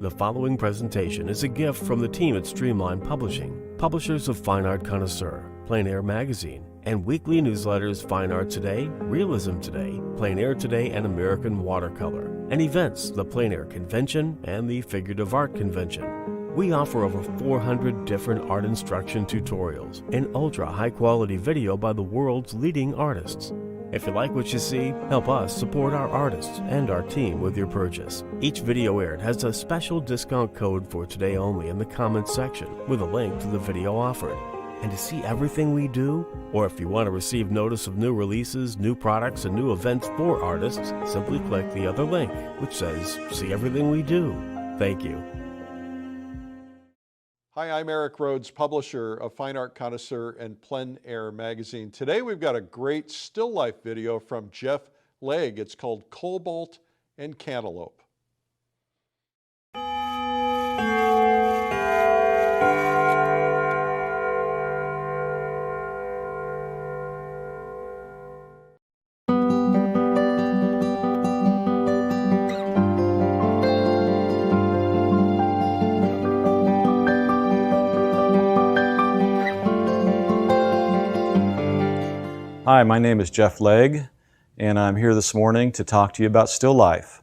The following presentation is a gift from the team at Streamline Publishing, publishers of Fine Art Connoisseur, Plein Air Magazine, and weekly newsletters Fine Art Today, Realism Today, Plein Air Today, and American Watercolor, and events, the Plein Air Convention and the Figurative Art Convention. We offer over 400 different art instruction tutorials and ultra high-quality video by the world's leading artists. If you like what you see, help us support our artists and our team with your purchase. Each video aired has a special discount code for today only in the comments section with a link to the video offered. And to see everything we do, or if you want to receive notice of new releases, new products, and new events for artists, simply click the other link, which says, "See everything we do." Thank you. Hi, I'm Eric Rhodes, publisher of Fine Art Connoisseur and Plein Air Magazine. Today we've got a great still life video from Jeff Legg. It's called Cobalt and Cantaloupe. Hi, my name is Jeff Legg, and I'm here this morning to talk to you about still life.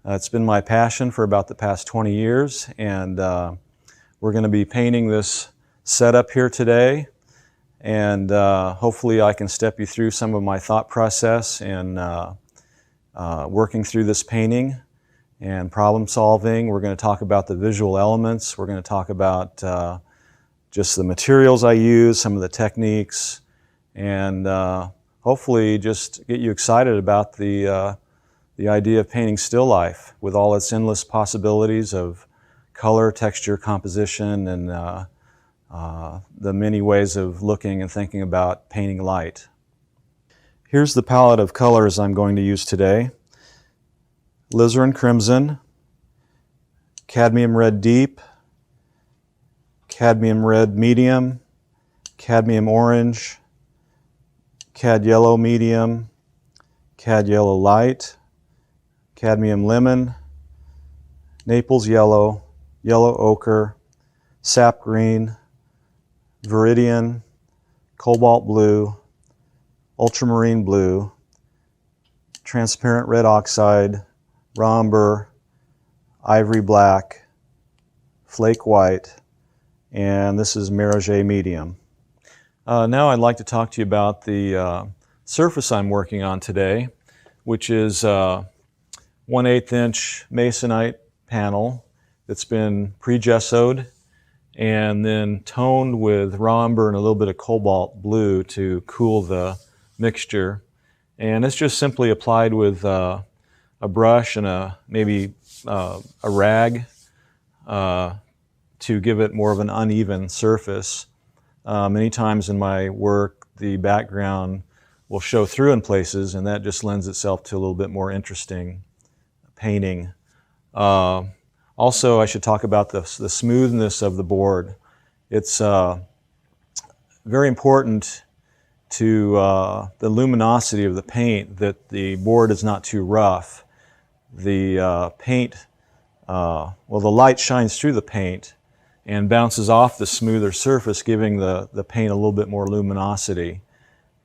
It's been my passion for about the past 20 years, and we're going to be painting this setup here today, and hopefully I can step you through some of my thought process in working through this painting and problem solving. We're going to talk about the visual elements. We're going to talk about just the materials I use, some of the techniques, and hopefully just get you excited about the idea of painting still life with all its endless possibilities of color, texture, composition, and the many ways of looking and thinking about painting light. Here's the palette of colors I'm going to use today. Alizarin Crimson, Cadmium Red Deep, Cadmium Red Medium, Cadmium Orange, Cad Yellow Medium, Cad Yellow Light, Cadmium Lemon, Naples Yellow, Yellow Ochre, Sap Green, Viridian, Cobalt Blue, Ultramarine Blue, Transparent Red Oxide, Umber, Ivory Black, Flake White, and this is Mirage Medium. Now I'd like to talk to you about the surface I'm working on today, which is a 1/8 inch masonite panel that's been pre-gessoed and then toned with raw umber and a little bit of cobalt blue to cool the mixture. And it's just simply applied with a brush and maybe a rag to give it more of an uneven surface. Many times in my work, the background will show through in places, and that just lends itself to a little bit more interesting painting. Also, I should talk about the smoothness of the board. It's very important to the luminosity of the paint that the board is not too rough. The paint, well, the light shines through the paint and bounces off the smoother surface, giving the paint a little bit more luminosity.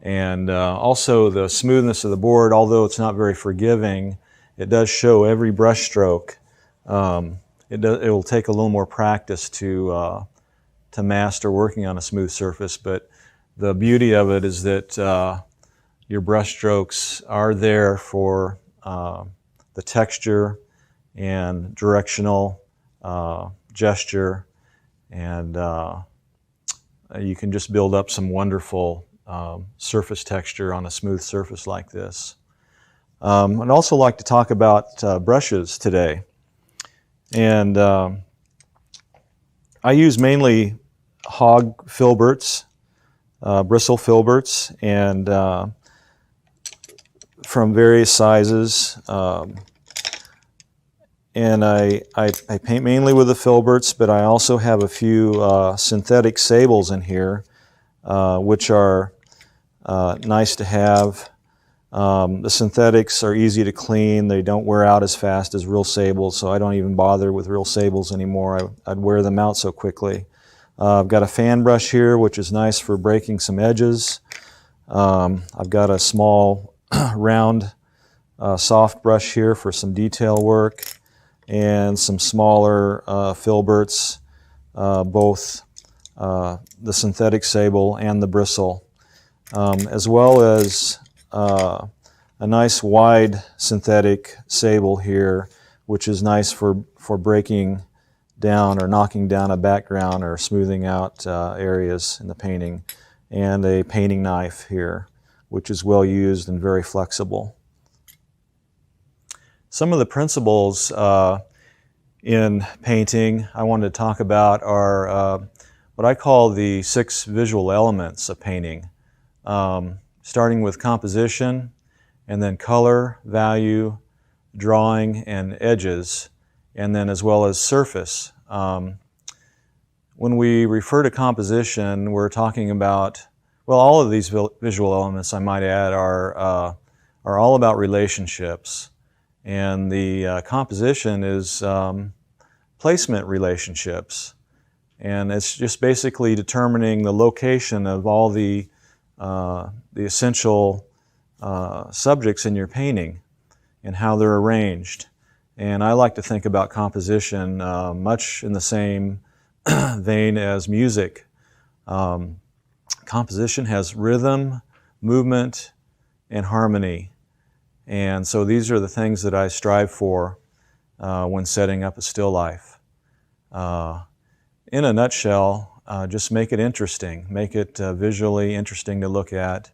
And also the smoothness of the board, although it's not very forgiving, it does show every brush stroke. It will take a little more practice to master working on a smooth surface, but the beauty of it is that your brush strokes are there for the texture and directional gesture, and you can just build up some wonderful surface texture on a smooth surface like this. I'd also like to talk about brushes today. And I use mainly hog filberts, bristle filberts, and from various sizes. And I paint mainly with the filberts, but I also have a few synthetic sables in here, which are nice to have. The synthetics are easy to clean. They don't wear out as fast as real sables, so I don't even bother with real sables anymore. I'd wear them out so quickly. I've got a fan brush here, which is nice for breaking some edges. I've got a small round soft brush here for some detail work, and some smaller filberts, both the synthetic sable and the bristle, as well as a nice wide synthetic sable here, which is nice for breaking down or knocking down a background or smoothing out areas in the painting, and a painting knife here, which is well used and very flexible. Some of the principles in painting I wanted to talk about are what I call the 6 visual elements of painting, starting with composition, and then color, value, drawing, and edges, and then as well as surface. When we refer to composition, we're talking about, well, all of these visual elements, I might add, are all about relationships. And the composition is placement relationships. And it's just basically determining the location of all the essential subjects in your painting and how they're arranged. And I like to think about composition much in the same vein as music. Composition has rhythm, movement, and harmony. And so these are the things that I strive for when setting up a still life. In a nutshell, just make it interesting. Make it visually interesting to look at.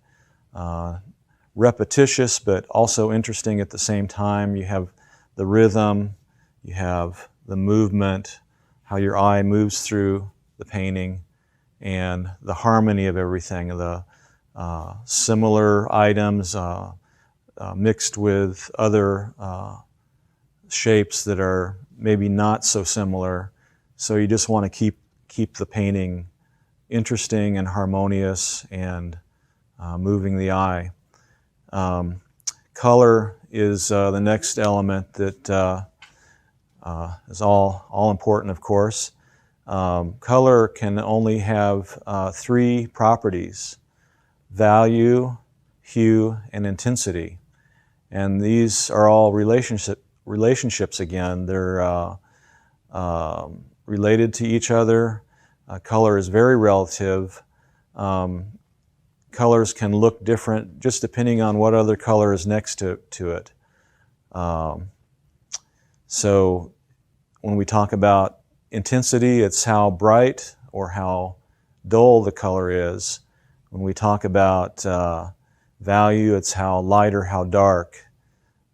Repetitious, but also interesting at the same time. You have the rhythm, you have the movement, how your eye moves through the painting, and the harmony of everything, the similar items mixed with other shapes that are maybe not so similar. So you just want to keep the painting interesting and harmonious and moving the eye. Color is the next element that is all important, of course. Color can only have 3 properties: value, hue, and intensity. And these are all relationships again. They're related to each other. Color is very relative. Colors can look different just depending on what other color is next to it. So when we talk about intensity, it's how bright or how dull the color is. When we talk about value, it's how light or how dark.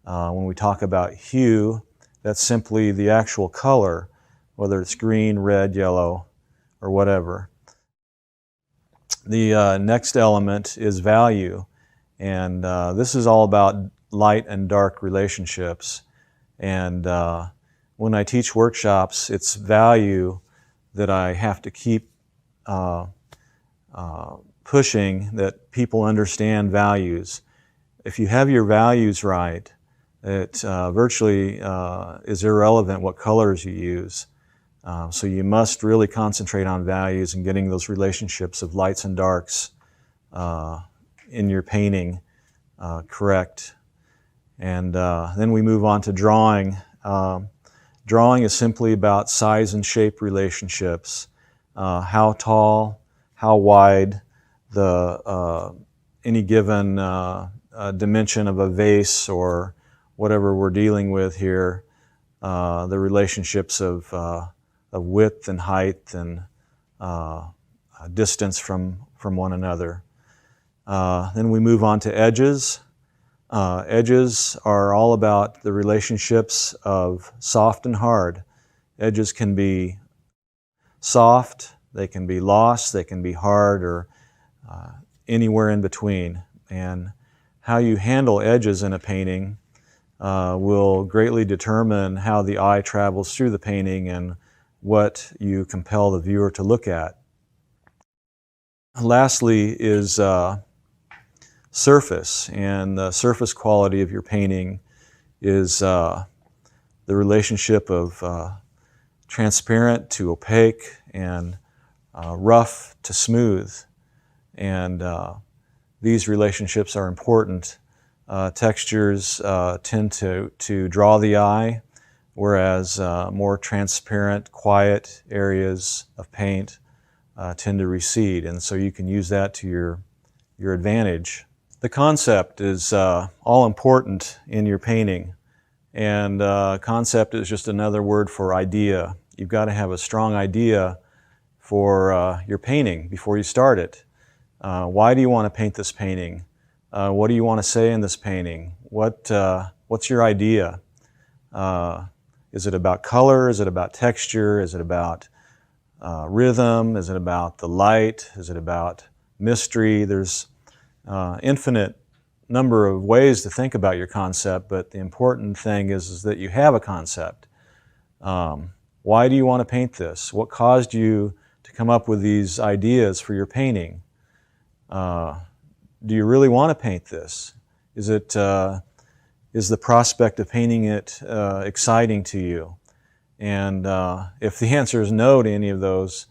When we talk about hue, that's simply the actual color, whether it's green, red, yellow, or whatever. The next element is value, and this is all about light and dark relationships. And when I teach workshops, it's value that I have to keep pushing, that people understand values. If you have your values right, it virtually is irrelevant what colors you use. So you must really concentrate on values and getting those relationships of lights and darks in your painting correct. And then we move on to drawing. Drawing is simply about size and shape relationships. How tall, how wide, any given dimension of a vase or whatever we're dealing with here, the relationships of width and height and distance from one another. Then we move on to edges. Edges are all about the relationships of soft and hard. Edges can be soft, they can be lost, they can be hard, or anywhere in between. And how you handle edges in a painting will greatly determine how the eye travels through the painting and what you compel the viewer to look at. Lastly is surface, and the surface quality of your painting is the relationship of transparent to opaque and rough to smooth. And these relationships are important. Textures tend to draw the eye, whereas more transparent, quiet areas of paint tend to recede. And so you can use that to your advantage. The concept is all important in your painting. And concept is just another word for idea. You've got to have a strong idea for your painting before you start it. Why do you want to paint this painting? What do you want to say in this painting? What's your idea? Is it about color? Is it about texture? Is it about rhythm? Is it about the light? Is it about mystery? There's infinite number of ways to think about your concept, but the important thing is that you have a concept. Why do you want to paint this? What caused you to come up with these ideas for your painting? Do you really want to paint this? Is the prospect of painting it exciting to you? And if the answer is no to any of those,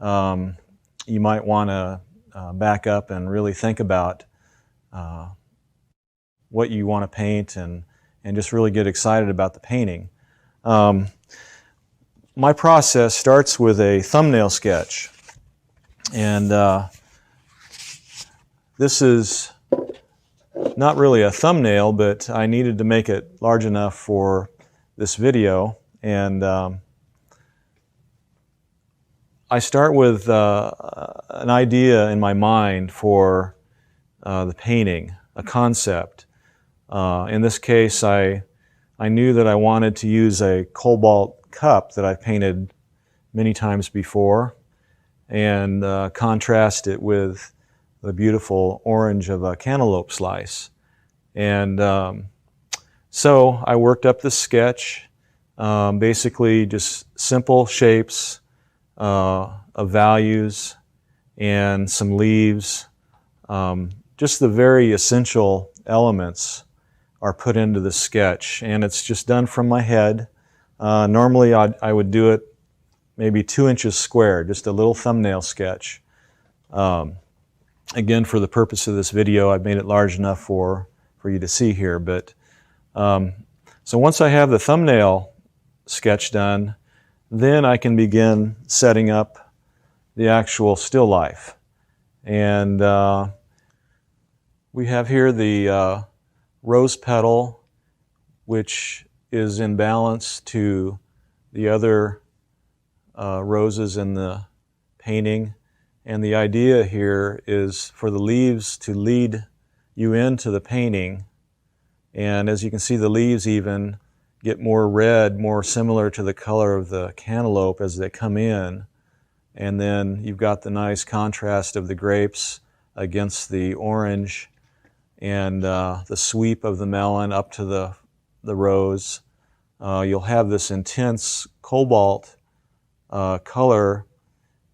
you might want to back up and really think about what you want to paint and just really get excited about the painting. My process starts with a thumbnail sketch, and this is not really a thumbnail, but I needed to make it large enough for this video. And I start with an idea in my mind for the painting, a concept. In this case, I knew that I wanted to use a cobalt cup that I've painted many times before and contrast it with the beautiful orange of a cantaloupe slice. And so I worked up this sketch, basically just simple shapes of values and some leaves. Just the very essential elements are put into the sketch, and it's just done from my head. Normally I would do it maybe 2 inches square, just a little thumbnail sketch. Again, for the purpose of this video, I've made it large enough for you to see here. But so once I have the thumbnail sketch done, then I can begin setting up the actual still life. And we have here the rose petal, which is in balance to the other roses in the painting. And the idea here is for the leaves to lead you into the painting. And as you can see, the leaves even get more red, more similar to the color of the cantaloupe as they come in. And then you've got the nice contrast of the grapes against the orange, and the sweep of the melon up to the rose. You'll have this intense cobalt color,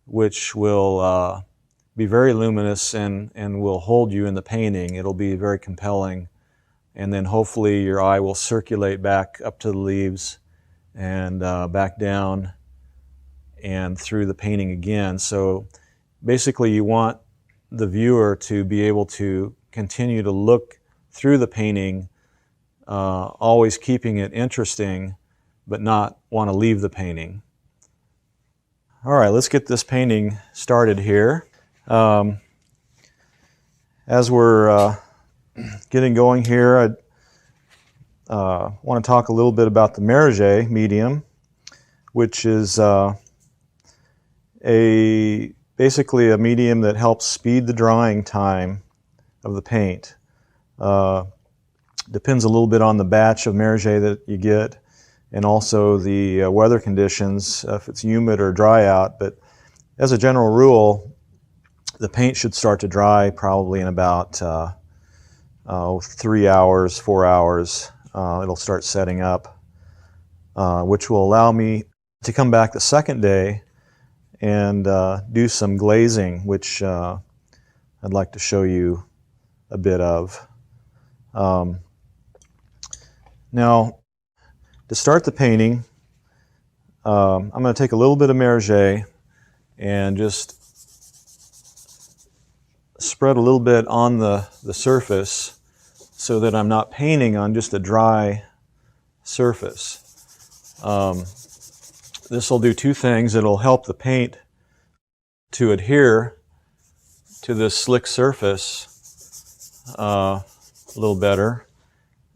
which will be very luminous and will hold you in the painting. It'll be very compelling. And then hopefully your eye will circulate back up to the leaves and back down and through the painting again. So basically you want the viewer to be able to continue to look through the painting, always keeping it interesting, but not want to leave the painting. All right, let's get this painting started here. As we're getting going here, I want to talk a little bit about the Merge medium, which is basically a medium that helps speed the drying time of the paint. Depends a little bit on the batch of Merge that you get, and also the weather conditions, if it's humid or dry out. But as a general rule, the paint should start to dry probably in about 3 hours, 4 hours. It'll start setting up, which will allow me to come back the second day and do some glazing, which I'd like to show you a bit of. Now, to start the painting, I'm going to take a little bit of Merge and just spread a little bit on the surface so that I'm not painting on just a dry surface. This will do two things. It'll help the paint to adhere to this slick surface a little better,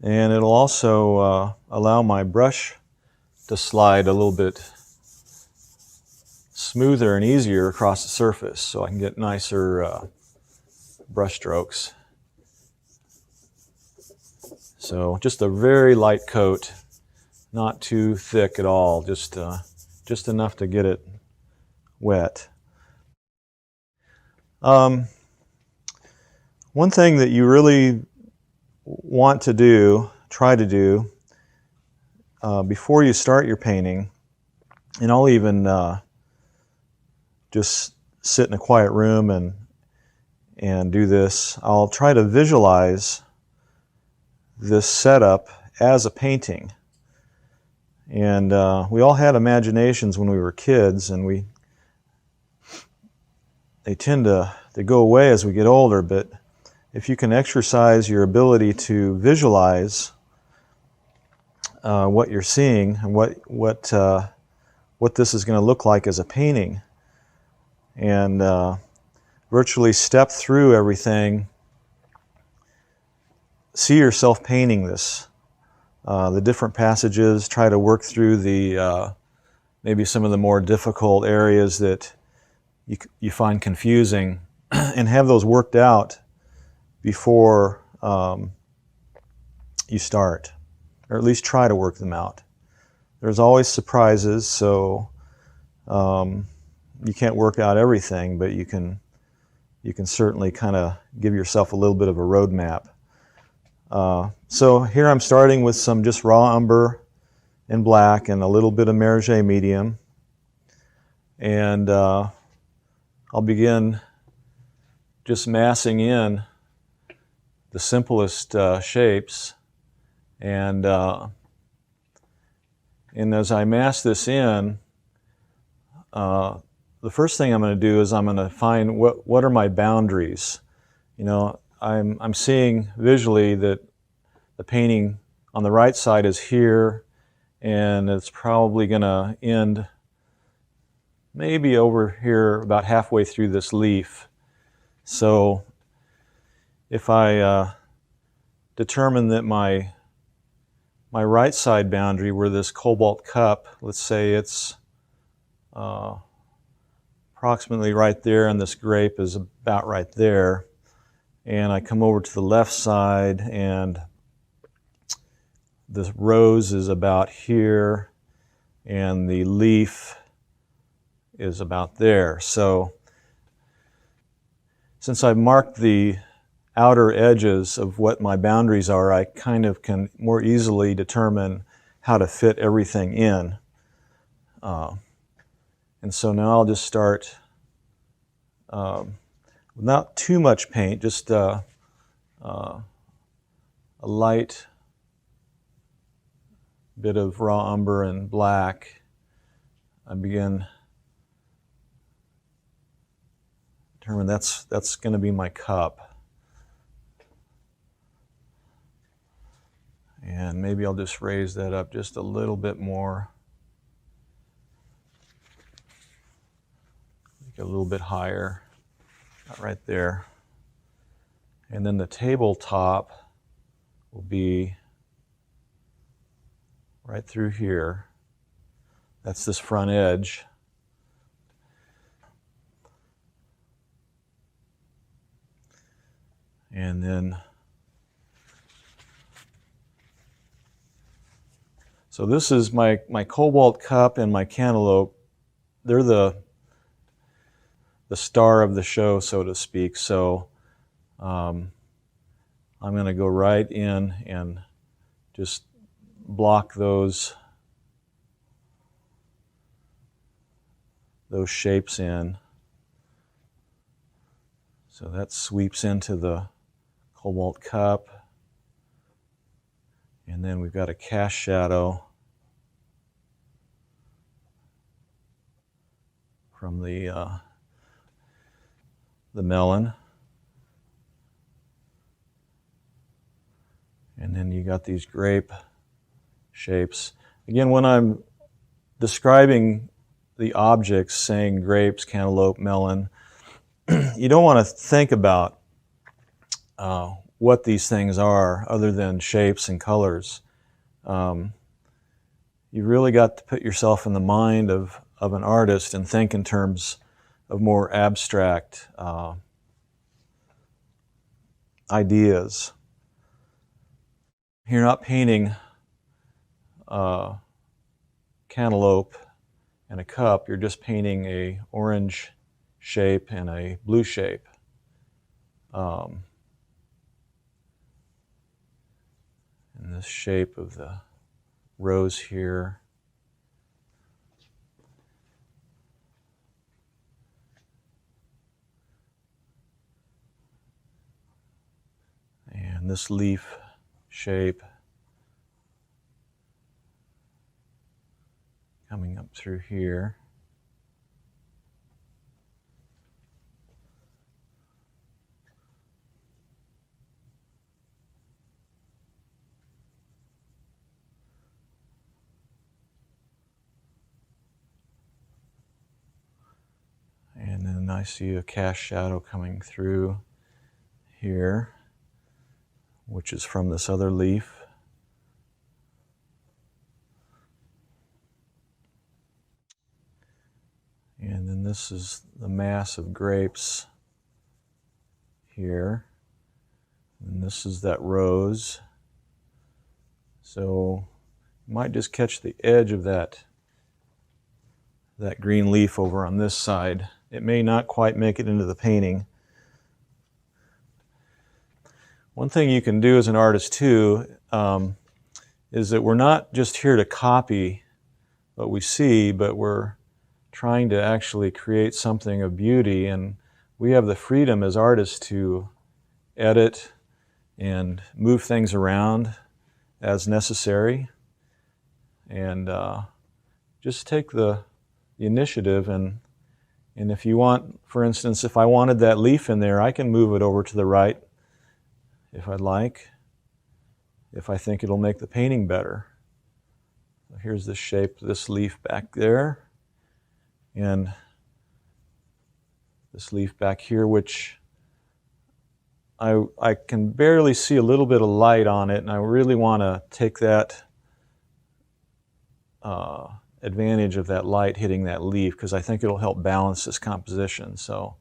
and it'll also allow my brush to slide a little bit smoother and easier across the surface so I can get nicer brush strokes. So just a very light coat, not too thick at all, just enough to get it wet. One thing that you really want to do, try to do, before you start your painting, and I'll even just sit in a quiet room and do this, I'll try to visualize this setup as a painting. And we all had imaginations when we were kids, and they tend to go away as we get older, but if you can exercise your ability to visualize what you're seeing and what this is going to look like as a painting, and virtually step through everything, see yourself painting this, the different passages, try to work through the maybe some of the more difficult areas that you find confusing, and have those worked out before you start, or at least try to work them out. There's always surprises, so you can't work out everything, but you can certainly kind of give yourself a little bit of a roadmap. So here I'm starting with some just raw umber in black and a little bit of Merge medium, and I'll begin just massing in the simplest shapes, and as I mass this in, the first thing I'm going to do is I'm going to find what are my boundaries. You know, I'm seeing visually that the painting on the right side is here, and it's probably going to end maybe over here about halfway through this leaf. So if I determine that my right side boundary, where this cobalt cup, let's say it's approximately right there, and this grape is about right there, and I come over to the left side, and the rose is about here, and the leaf is about there. So since I've marked the outer edges of what my boundaries are, I kind of can more easily determine how to fit everything in. And so now I'll just start not too much paint, just a light bit of raw umber and black. I begin determine that's going to be my cup. And maybe I'll just raise that up just a little bit more. Make it a little bit higher, right there. And then the tabletop will be right through here. That's this front edge. And then, so this is my cobalt cup and my cantaloupe. They're the star of the show, so to speak. So I'm going to go right in and just block those shapes in. So that sweeps into the cobalt cup, and then we've got a cast shadow from the melon. And then you got these grape shapes. Again, when I'm describing the objects, saying grapes, cantaloupe, melon, you don't want to think about what these things are other than shapes and colors. You really got to put yourself in the mind of an artist and think in terms of more abstract ideas. You're not painting cantaloupe and a cup, you're just painting a orange shape and a blue shape. And this shape of the rose here. And this leaf shape coming up through here. And then I see a cast shadow coming through here, which is from this other leaf. And then this is the mass of grapes here. And this is that rose. So you might just catch the edge of that green leaf over on this side. It may not quite make it into the painting. One thing you can do as an artist too is that we're not just here to copy what we see, but we're trying to actually create something of beauty, and we have the freedom as artists to edit and move things around as necessary, and just take the initiative. And if you want, for instance, if I wanted that leaf in there, I can move it over to the right if I'd like, if I think it'll make the painting better. Here's the shape of this leaf back there, and this leaf back here, which I can barely see a little bit of light on it, and I really want to take that advantage of that light hitting that leaf, because I think it'll help balance this composition. So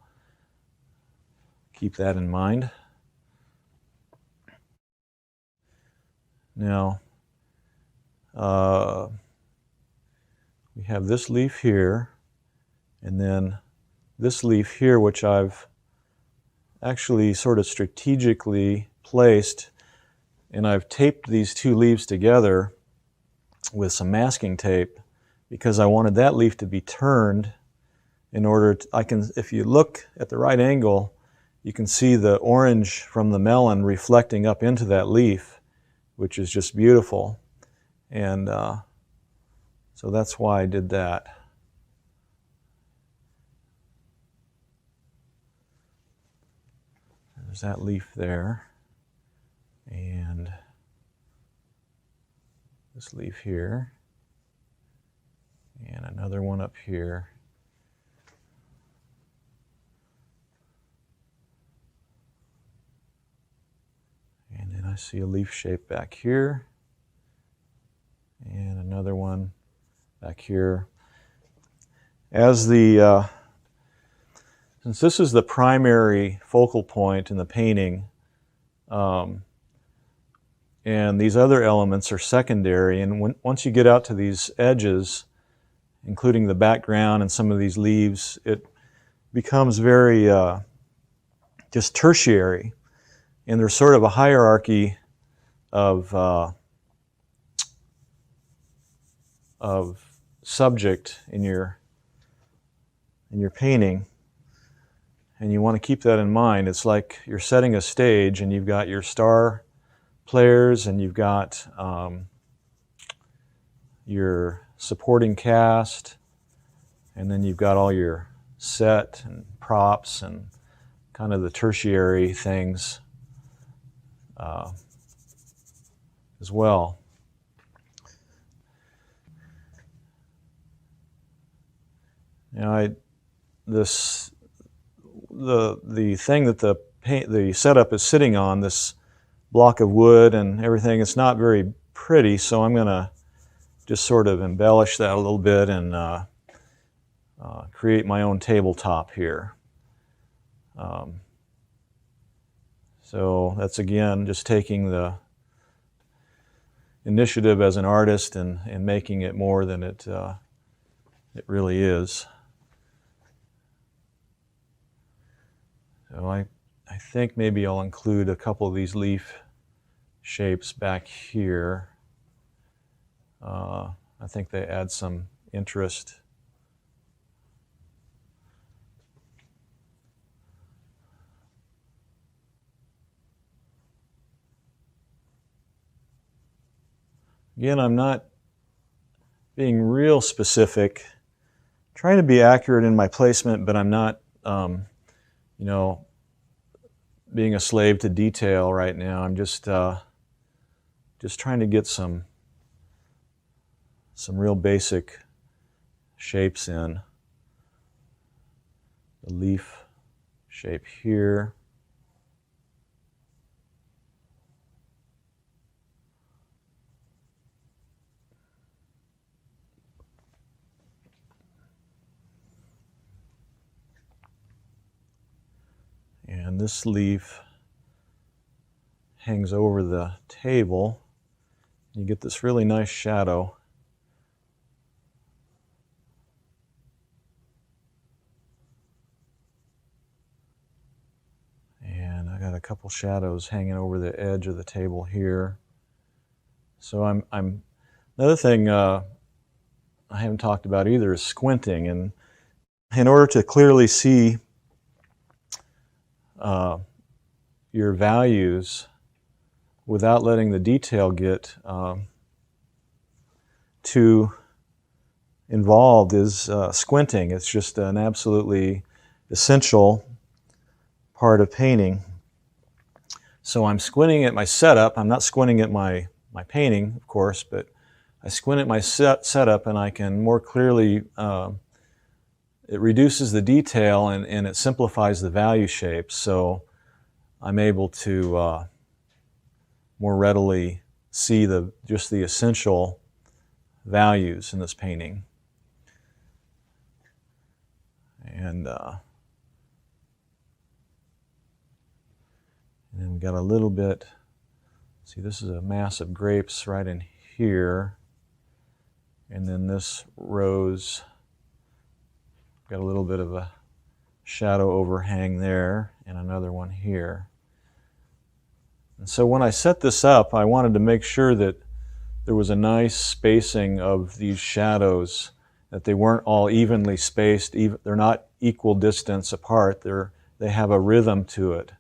keep that in mind. Now, we have this leaf here, and then this leaf here, which I've actually sort of strategically placed, and I've taped these two leaves together with some masking tape because I wanted that leaf to be turned in order to, if you look at the right angle, you can see the orange from the melon reflecting up into that leaf, which is just beautiful. And so that's why I did that. There's that leaf there, and this leaf here, and another one up here. And then I see a leaf shape back here, and another one back here. As the since this is the primary focal point in the painting, and these other elements are secondary, and once you get out to these edges, including the background and some of these leaves, it becomes very just tertiary, and there's sort of a hierarchy of subject in your painting. And you want to keep that in mind. It's like you're setting a stage and you've got your star players and you've got your supporting cast, and then you've got all your set and props and kind of the tertiary things as well. Now, the thing that the setup is sitting on, this block of wood and everything, it's not very pretty, so I'm going to just sort of embellish that a little bit and create my own tabletop here. So that's again just taking the initiative as an artist and making it more than it really is. So I think maybe I'll include a couple of these leaf shapes back here. I think they add some interest. Again, I'm not being real specific, trying to be accurate in my placement, but I'm not, you know, being a slave to detail right now. I'm just trying to get some real basic shapes in. The leaf shape here. And this leaf hangs over the table. You get this really nice shadow. And I got a couple shadows hanging over the edge of the table here. So I'm another thing I haven't talked about either is squinting. And in order to clearly see your values without letting the detail get too involved is squinting. It's just an absolutely essential part of painting. So I'm squinting at my setup. I'm not squinting at my painting, of course, but I squint at my setup and I can more clearly, it reduces the detail and it simplifies the value shapes. So I'm able to more readily see just the essential values in this painting. And then we got a little bit, see, this is a mass of grapes right in here. And then this rose, got a little bit of a shadow overhang there and another one here. And so when I set this up, I wanted to make sure that there was a nice spacing of these shadows, that they weren't all evenly spaced. They're not equal distance apart. They have a rhythm to it,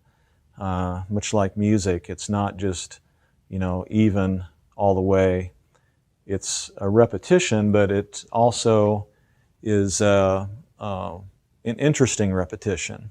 much like music. It's not just, you know, even all the way. It's a repetition, but it also is an interesting repetition.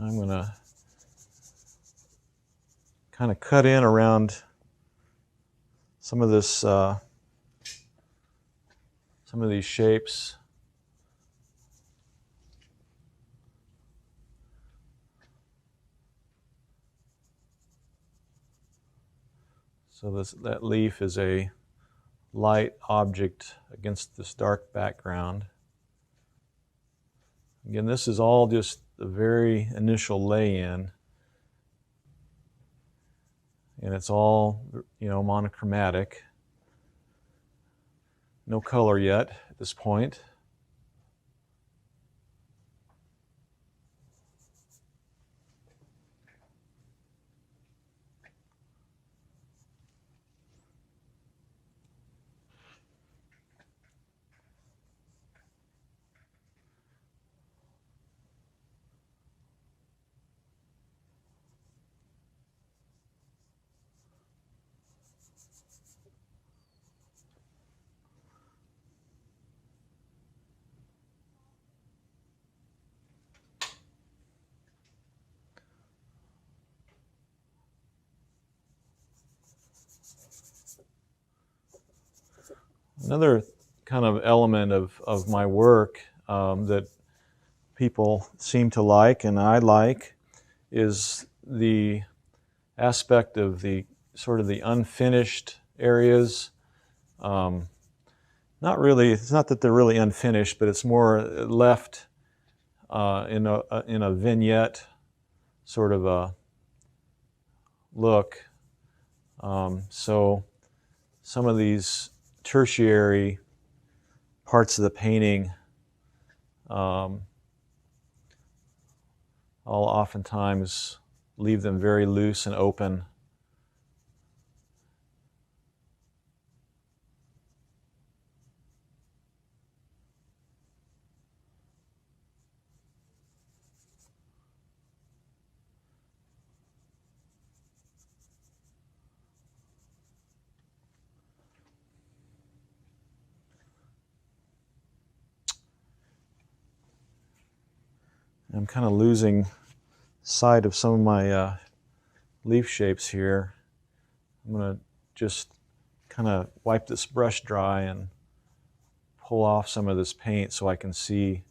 I'm going to kind of cut in around some of this, some of these shapes. So that leaf is a light object against this dark background. Again, this is all just the very initial lay-in, and it's all, monochromatic. No color yet at this point. Another kind of element of my work that people seem to like and I like is the aspect of the sort of the unfinished areas. Not really, it's not that they're really unfinished, but it's more left in a vignette sort of a look. So some of these tertiary parts of the painting, I'll oftentimes leave them very loose and open. I'm kind of losing sight of some of my leaf shapes here. I'm going to just kind of wipe this brush dry and pull off some of this paint so I can see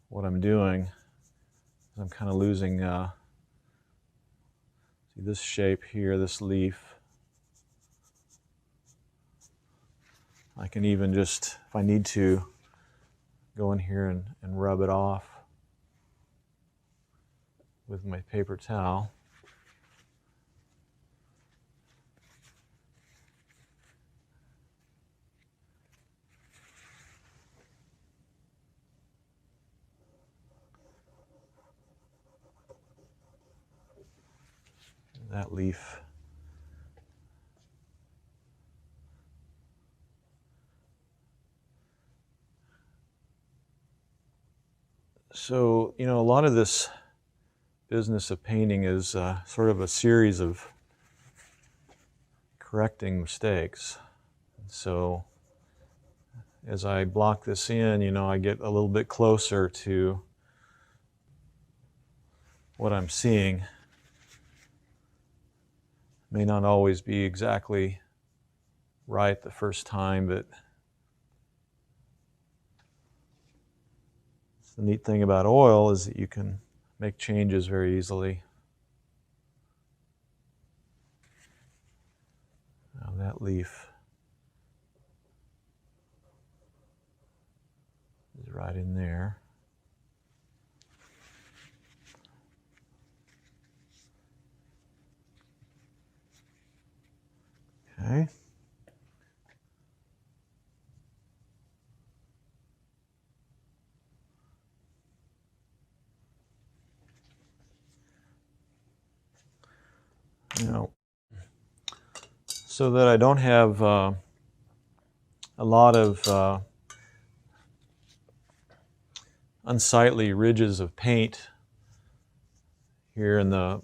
what I'm doing. I'm kind of losing see this shape here, this leaf. I can even just, if I need to, go in here and rub it off with my paper towel. That leaf. So, a lot of this business of painting is sort of a series of correcting mistakes. So, as I block this in, I get a little bit closer to what I'm seeing. May not always be exactly right the first time, but the neat thing about oil is that you can make changes very easily. Now that leaf is right in there. Okay. So that I don't have a lot of unsightly ridges of paint here in the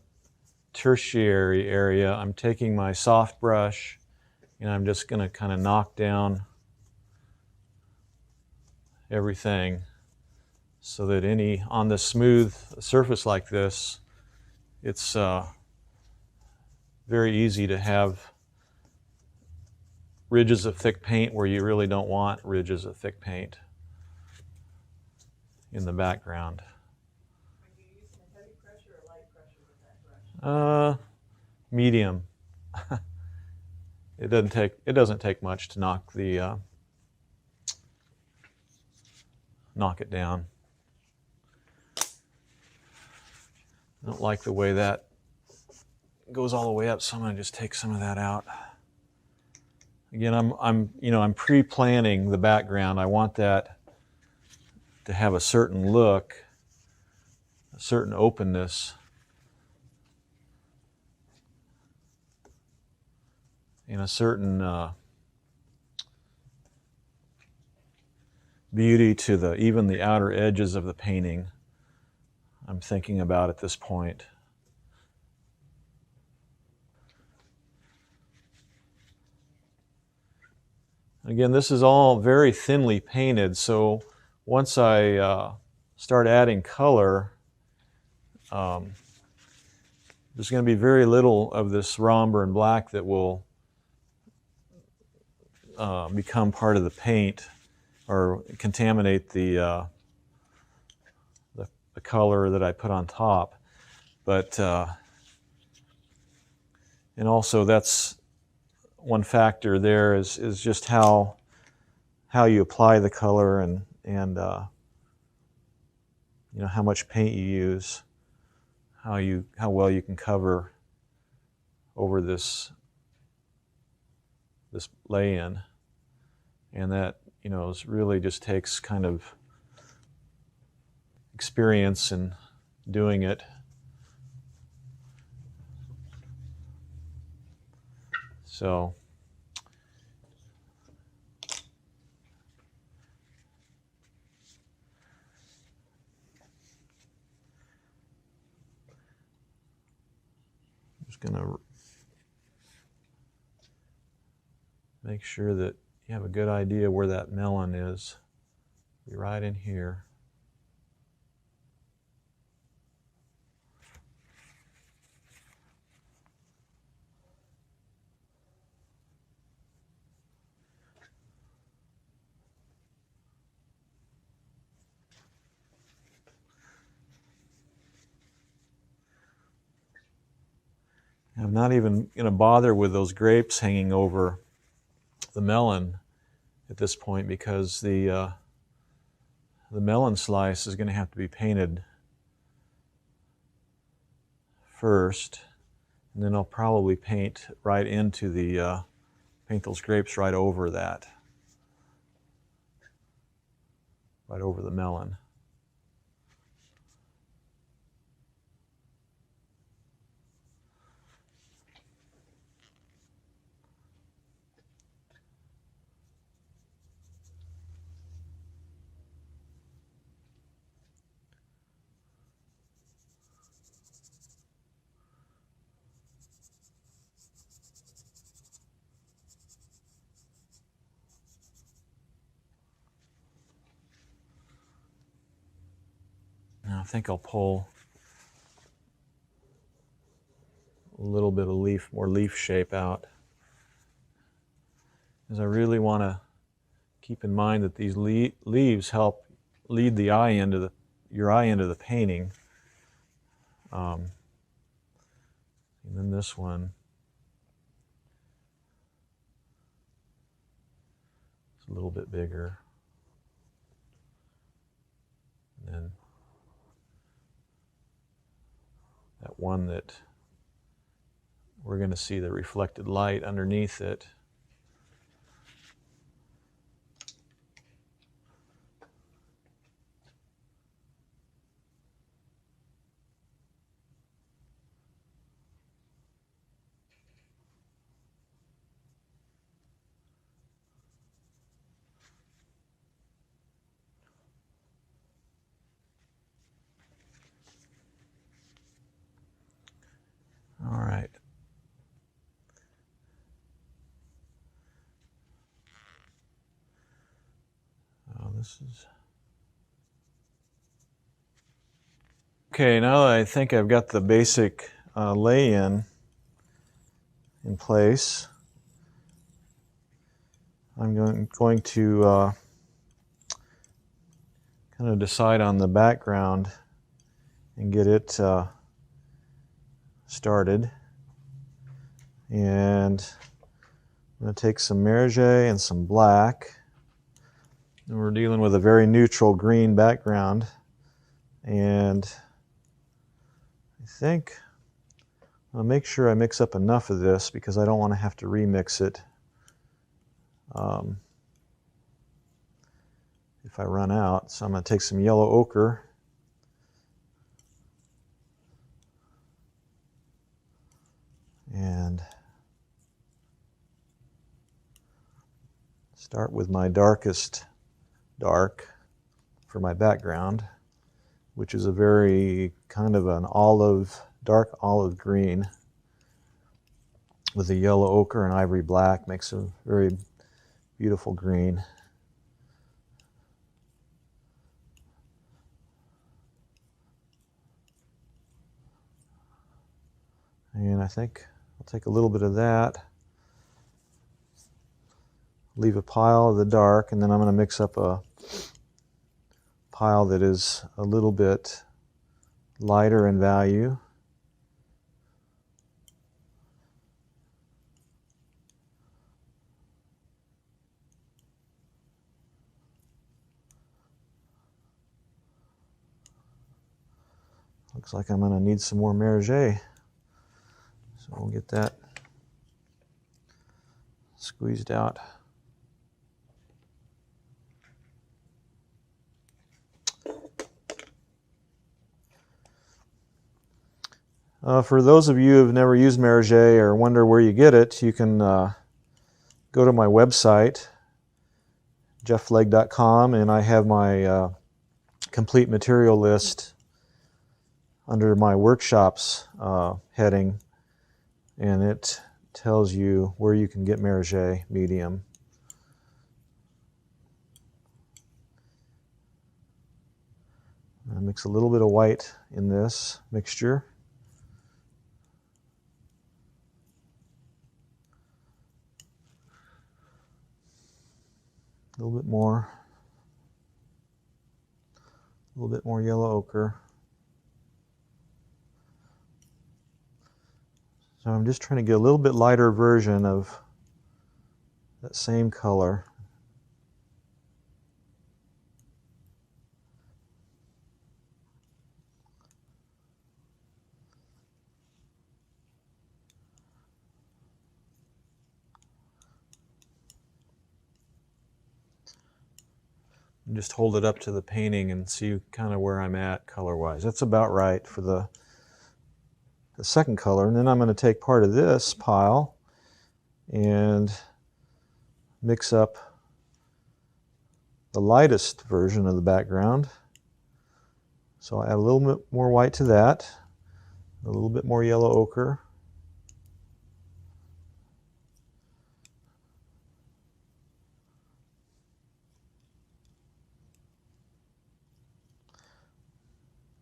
tertiary area, I'm taking my soft brush and I'm just going to kind of knock down everything so that on the smooth surface like this, it's very easy to have ridges of thick paint where you really don't want ridges of thick paint in the background. Are you using a heavy pressure or light pressure with that brush? Medium. it doesn't take much to knock it down. I don't like the way that goes all the way up, so I'm going to just take some of that out. Again, I'm pre-planning the background. I want that to have a certain look, a certain openness, and a certain beauty to even the outer edges of the painting I'm thinking about at this point. Again, this is all very thinly painted, so once I start adding color, there's going to be very little of this raw umber and black that will become part of the paint or contaminate the color that I put on top. But and also that's one factor there is just how you apply the color and how much paint you use, how well you can cover over this lay-in, and that is really just takes kind of experience in doing it. So I'm just going to make sure that you have a good idea where that melon is. Be right in here. I'm not even going to bother with those grapes hanging over the melon at this point, because the melon slice is going to have to be painted first, and then I'll probably paint right into paint those grapes right over that, right over the melon. Now I think I'll pull a little bit of more leaf shape out, because I really want to keep in mind that these leaves help lead the eye into your eye into the painting. And then this one is a little bit bigger. And then that one that we're going to see the reflected light underneath it. All right. This is okay. Now that I think I've got the basic lay-in in place, I'm going to kind of decide on the background and get it started. And I'm going to take some Merge and some black. And we're dealing with a very neutral green background. And I think I'll make sure I mix up enough of this because I don't want to have to remix it if I run out. So I'm going to take some yellow ochre and start with my darkest dark for my background, which is a very kind of an olive, dark olive green with a yellow ochre and ivory black. Makes a very beautiful green. And I think I'll take a little bit of that, leave a pile of the dark, and then I'm going to mix up a pile that is a little bit lighter in value. Looks like I'm going to need some more Merge. So we'll get that squeezed out. For those of you who have never used Merge or wonder where you get it, you can go to my website, jefflegg.com, and I have my complete material list under my workshops heading, and it tells you where you can get Merge medium. I mix a little bit of white in this mixture. A little bit more yellow ochre. So I'm just trying to get a little bit lighter version of that same color. And just hold it up to the painting and see kind of where I'm at color-wise. That's about right for the second color. And then I'm going to take part of this pile and mix up the lightest version of the background. So I'll add a little bit more white to that, a little bit more yellow ochre.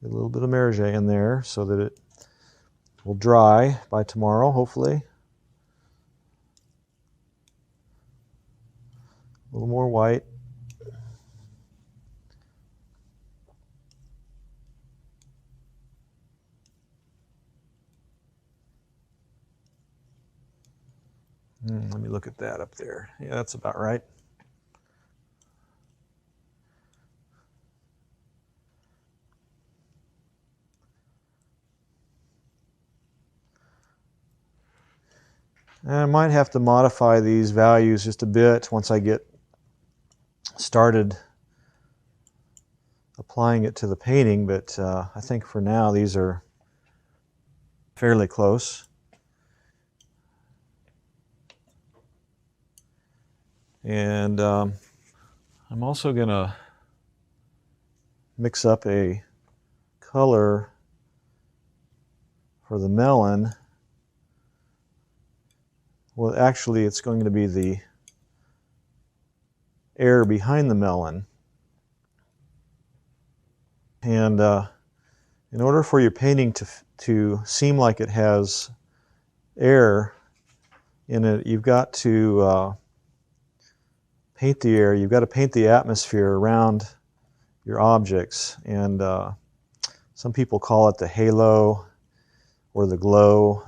A little bit of Merge in there so that it will dry by tomorrow, hopefully. A little more white. Let me look at that up there. Yeah, that's about right. And I might have to modify these values just a bit once I get started applying it to the painting, but I think for now these are fairly close. And I'm also going to mix up a color for the melon. Well, actually, it's going to be the air behind the melon. And in order for your painting to seem like it has air in it, you've got to paint the air. You've got to paint the atmosphere around your objects. And some people call it the halo or the glow.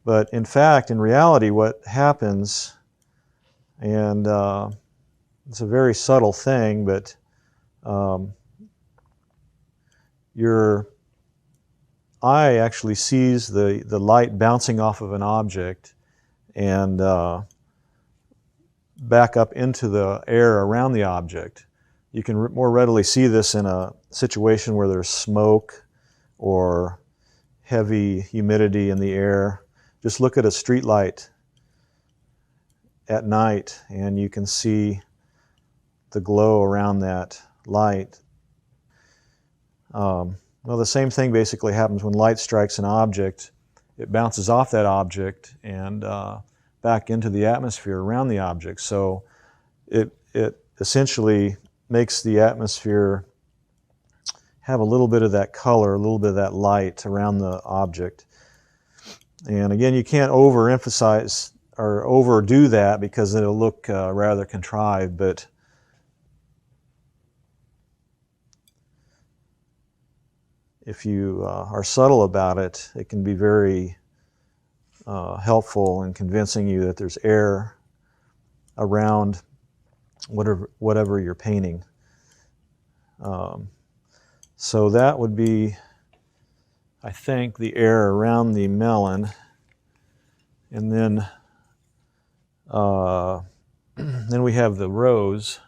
But in fact, in reality, what happens, and it's a very subtle thing, but your eye actually sees the light bouncing off of an object and back up into the air around the object. You can more readily see this in a situation where there's smoke or heavy humidity in the air. Just look at a street light at night and you can see the glow around that light. Well, the same thing basically happens when light strikes an object. It bounces off that object and back into the atmosphere around the object. So it essentially makes the atmosphere have a little bit of that color, a little bit of that light around the object. And again, you can't overemphasize or overdo that because it'll look rather contrived, but if you are subtle about it, it can be very helpful in convincing you that there's air around whatever you're painting. So that would be, I think, the air around the melon. And then then we have the rose.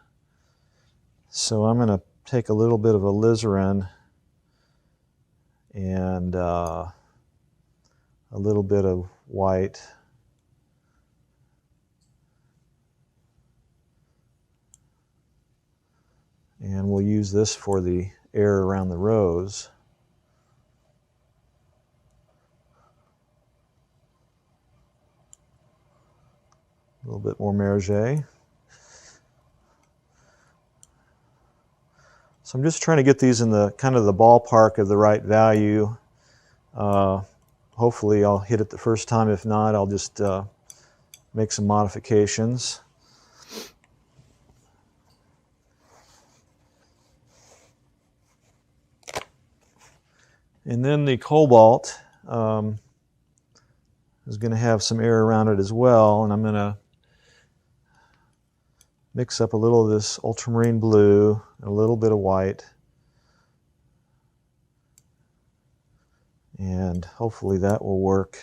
So I'm going to take a little bit of alizarin and a little bit of white. And we'll use this for the air around the rose. A little bit more merge. So I'm just trying to get these in the kind of the ballpark of the right value. Hopefully I'll hit it the first time. If not, I'll just make some modifications. And then the cobalt is going to have some air around it as well, and I'm going to mix up a little of this ultramarine blue and a little bit of white, and hopefully that will work.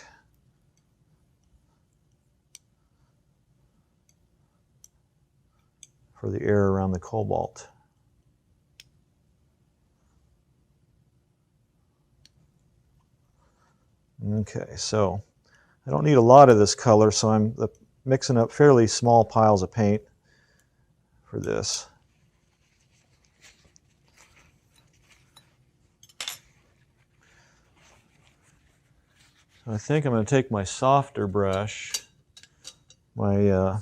For the air around the cobalt. Okay, so I don't need a lot of this color, so I'm mixing up fairly small piles of paint for this. So I think I'm going to take my softer brush, my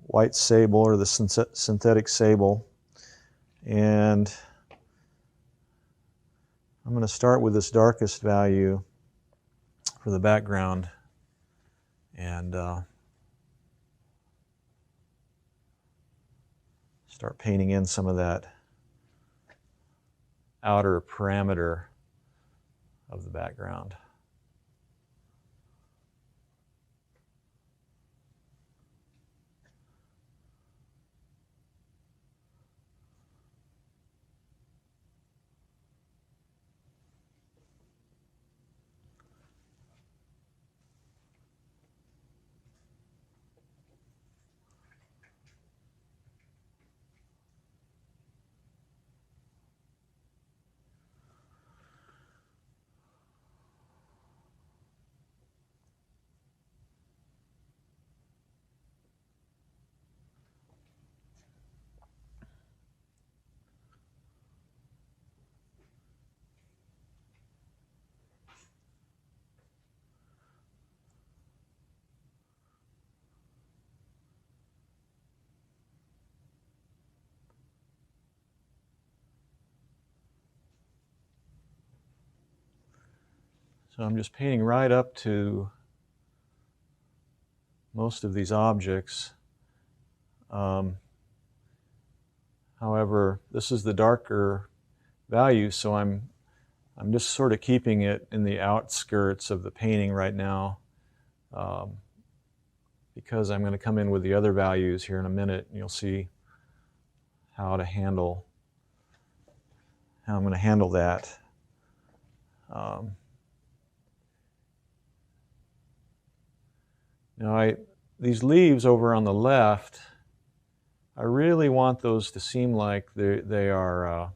white sable or the synthetic sable, and I'm going to start with this darkest value for the background and start painting in some of that outer parameter of the background. So I'm just painting right up to most of these objects. However, this is the darker value, so I'm I'm just sort of keeping it in the outskirts of the painting right now, because I'm going to come in with the other values here in a minute, and you'll see how I'm going to handle that. Now these leaves over on the left, I really want those to seem like they are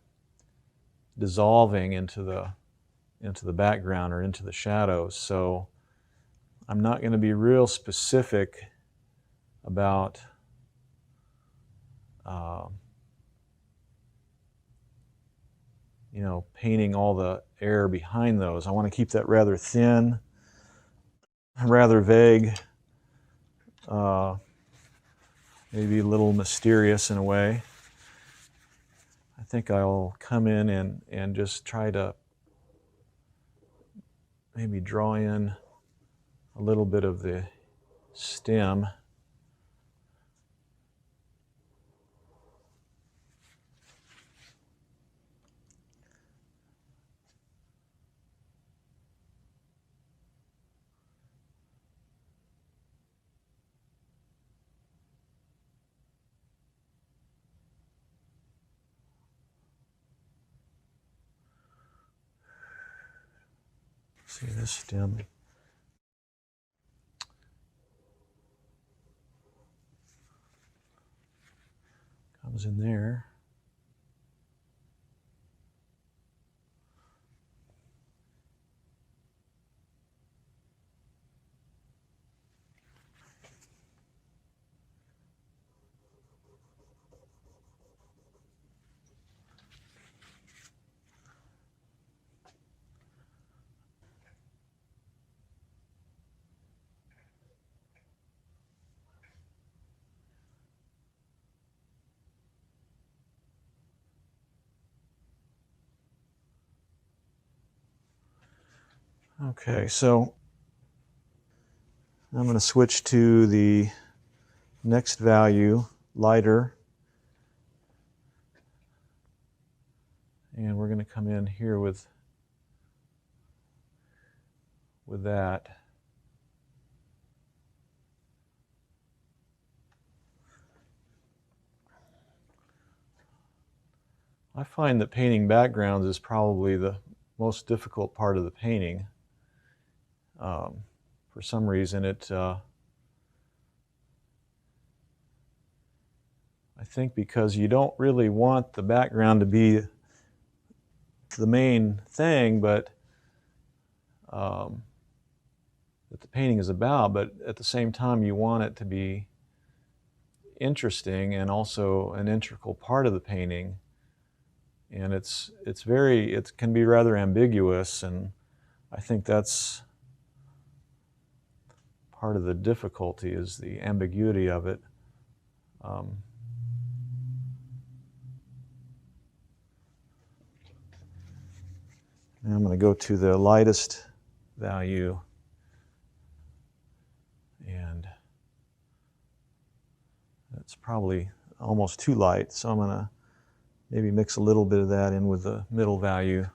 dissolving into the background or into the shadows. So I'm not going to be real specific about painting all the air behind those. I want to keep that rather thin, rather vague, maybe a little mysterious in a way. I think I'll come in and just try to maybe draw in a little bit of the stem. See this stem comes in there. Okay, so I'm going to switch to the next value, lighter, and we're going to come in here with that. I find that painting backgrounds is probably the most difficult part of the painting. For some reason, I think because you don't really want the background to be the main thing, but that the painting is about, but at the same time you want it to be interesting and also an integral part of the painting. And it can be rather ambiguous, and I think that's part of the difficulty, is the ambiguity of it. I'm going to go to the lightest value, and it's probably almost too light, so I'm going to maybe mix a little bit of that in with the middle value.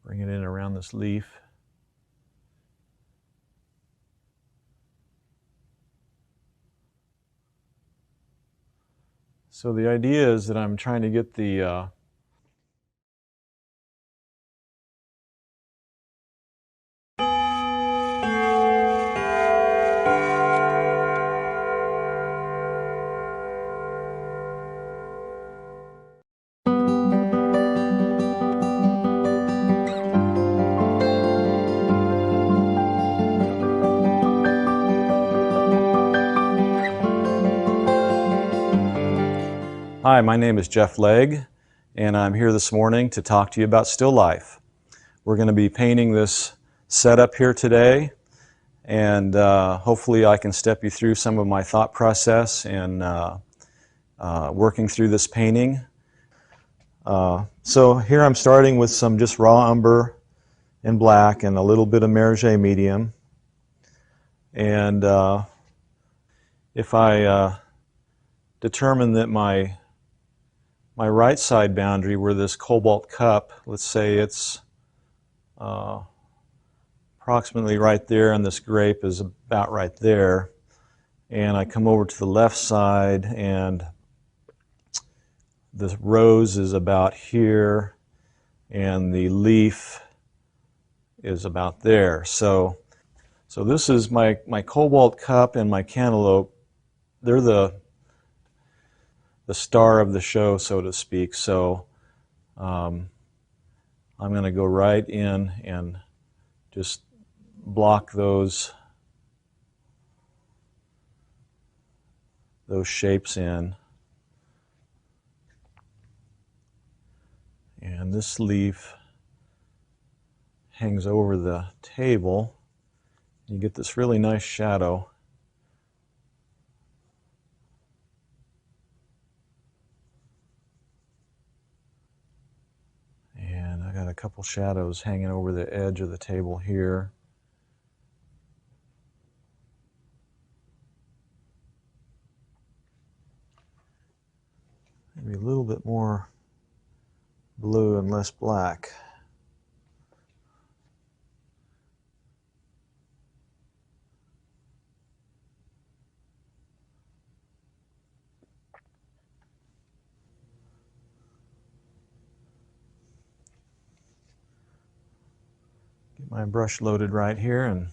Bring it in around this leaf. So the idea is that I'm trying to get the Hi, my name is Jeff Legg, and I'm here this morning to talk to you about still life. We're going to be painting this setup here today, and hopefully I can step you through some of my thought process in working through this painting. So here I'm starting with some just raw umber in black and a little bit of Merge medium. And if I determine that my right side boundary, where this cobalt cup, let's say it's approximately right there, and this grape is about right there, and I come over to the left side and the rose is about here and the leaf is about there. So this is my cobalt cup and my cantaloupe. They're the star of the show, so to speak. So I'm going to go right in and just block those shapes in. And this leaf hangs over the table. You get this really nice shadow. And I got a couple shadows hanging over the edge of the table here. Maybe a little bit more blue and less black. Get my brush loaded right here and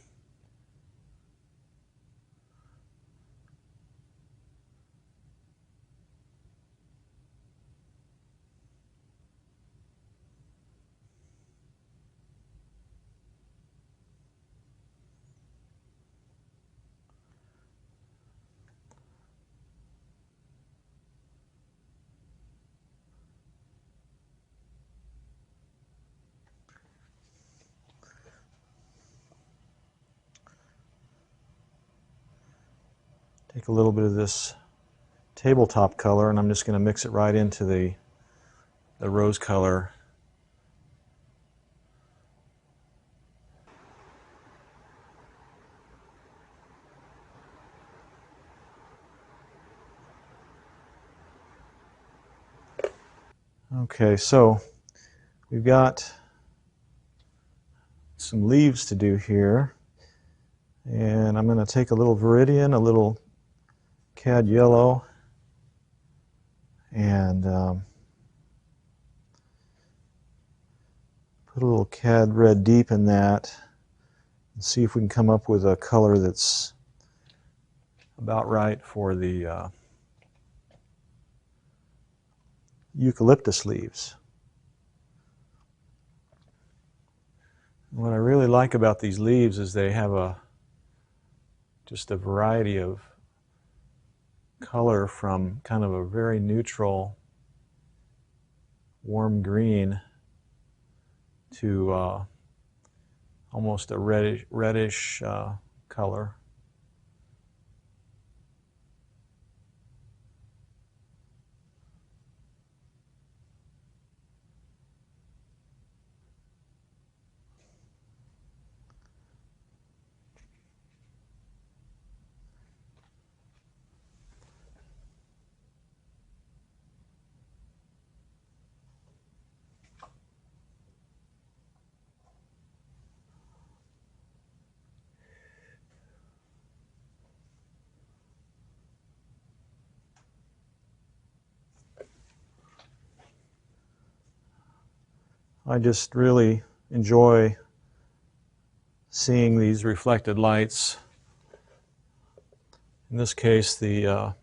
take a little bit of this tabletop color, and I'm just going to mix it right into the rose color. Okay, so we've got some leaves to do here, and I'm going to take a little Viridian, a little Cad Yellow, and put a little Cad Red Deep in that and see if we can come up with a color that's about right for the eucalyptus leaves. What I really like about these leaves is they have just a variety of color, from kind of a very neutral warm green to almost a reddish color. I just really enjoy seeing these reflected lights. In this case, you're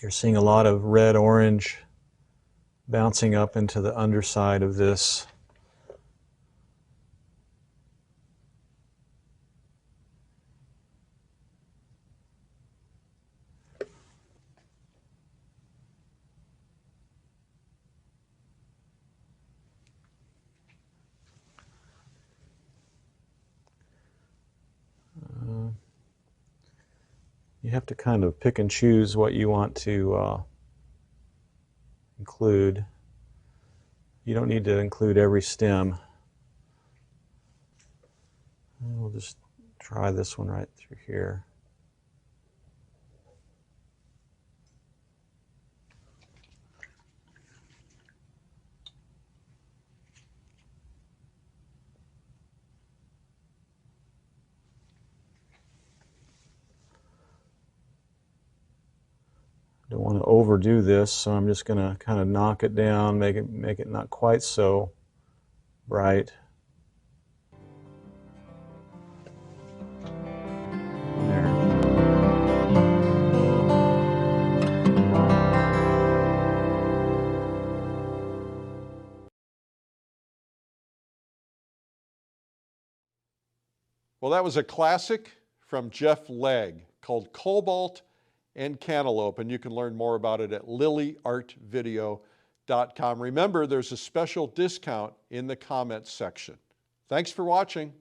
seeing a lot of red-orange bouncing up into the underside of this. You have to kind of pick and choose what you want to include. You don't need to include every stem. We'll just try this one right through here. overdo this, so I'm just going to kind of knock it down, make it not quite so bright. There. Well, that was a classic from Jeff Legg called Cobalt and Cantaloupe, and you can learn more about it at lilyartvideo.com. Remember, there's a special discount in the comments section. Thanks for watching.